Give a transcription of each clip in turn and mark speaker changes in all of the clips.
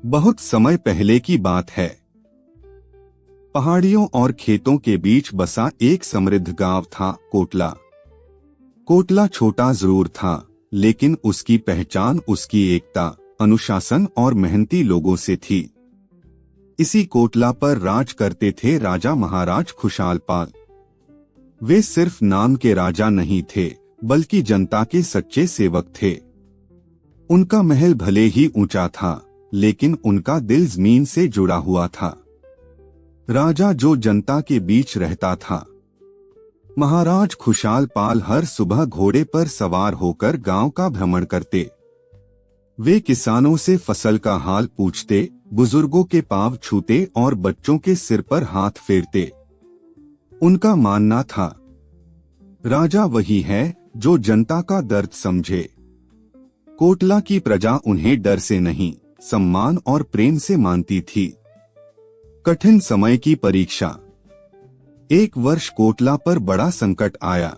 Speaker 1: बहुत समय पहले की बात है। पहाड़ियों और खेतों के बीच बसा एक समृद्ध गांव था, कोटला। कोटला छोटा जरूर था, लेकिन उसकी पहचान उसकी एकता, अनुशासन और मेहनती लोगों से थी। इसी कोटला पर राज करते थे राजा महाराज खुशहाल पाल। वे सिर्फ नाम के राजा नहीं थे, बल्कि जनता के सच्चे सेवक थे। उनका महल भले ही ऊंचा था, लेकिन उनका दिल जमीन से जुड़ा हुआ था। राजा जो जनता के बीच रहता था। महाराज खुशहाल पाल हर सुबह घोड़े पर सवार होकर गांव का भ्रमण करते। वे किसानों से फसल का हाल पूछते, बुजुर्गों के पांव छूते और बच्चों के सिर पर हाथ फेरते। उनका मानना था, राजा वही है जो जनता का दर्द समझे। कोटला की प्रजा उन्हें डर से नहीं, सम्मान और प्रेम से मानती थी। कठिन समय की परीक्षा। एक वर्ष कोटला पर बड़ा संकट आया।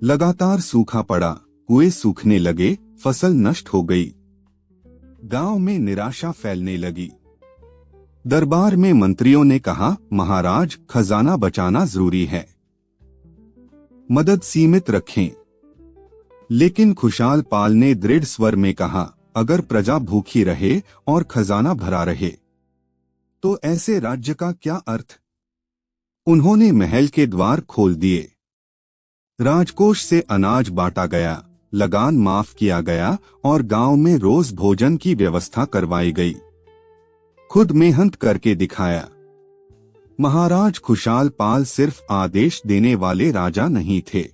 Speaker 1: लगातार सूखा पड़ा, कुएं सूखने लगे, फसल नष्ट हो गई। गांव में निराशा फैलने लगी। दरबार में मंत्रियों ने कहा, महाराज, खजाना बचाना जरूरी है, मदद सीमित रखें। लेकिन खुशहाल पाल ने दृढ़ स्वर में कहा, अगर प्रजा भूखी रहे और खजाना भरा रहे तो ऐसे राज्य का क्या अर्थ। उन्होंने महल के द्वार खोल दिए। राजकोष से अनाज बांटा गया, लगान माफ किया गया और गांव में रोज भोजन की व्यवस्था करवाई गई। खुद मेहनत करके दिखाया। महाराज खुशहाल पाल सिर्फ आदेश देने वाले राजा नहीं थे।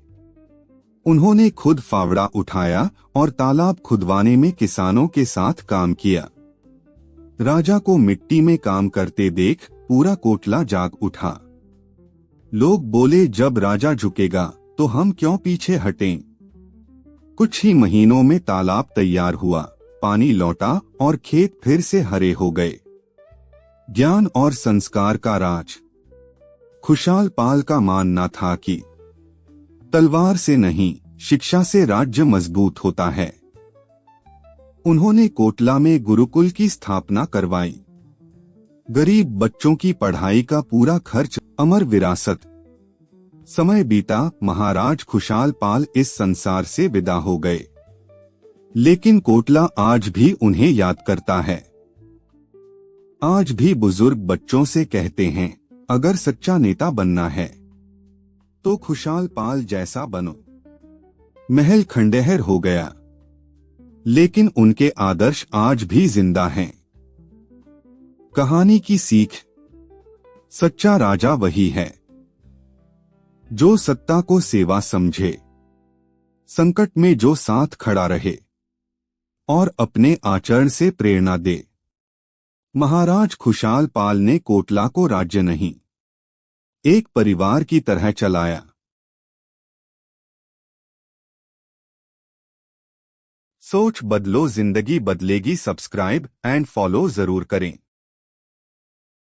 Speaker 1: उन्होंने खुद फावड़ा उठाया और तालाब खुदवाने में किसानों के साथ काम किया। राजा को मिट्टी में काम करते देख पूरा कोटला जाग उठा। लोग बोले, जब राजा झुकेगा तो हम क्यों पीछे हटें। कुछ ही महीनों में तालाब तैयार हुआ, पानी लौटा और खेत फिर से हरे हो गए। ज्ञान और संस्कार का राज। खुशहाल पाल का मानना था कि तलवार से नहीं, शिक्षा से राज्य मजबूत होता है। उन्होंने कोटला में गुरुकुल की स्थापना करवाई। गरीब बच्चों की पढ़ाई का पूरा खर्च, अमर विरासत। समय बीता, महाराज खुशहाल पाल इस संसार से विदा हो गए। लेकिन कोटला आज भी उन्हें याद करता है। आज भी बुजुर्ग बच्चों से कहते हैं, अगर सच्चा नेता बनना है तो खुशहाल पाल जैसा बनो। महल खंडहर हो गया, लेकिन उनके आदर्श आज भी जिंदा हैं। कहानी की सीख। सच्चा राजा वही है जो सत्ता को सेवा समझे, संकट में जो साथ खड़ा रहे और अपने आचरण से प्रेरणा दे। महाराज खुशहाल पाल ने कोटला को राज्य नहीं, एक परिवार की तरह चलाया। सोच बदलो, जिंदगी बदलेगी। सब्सक्राइब एंड फॉलो जरूर करें।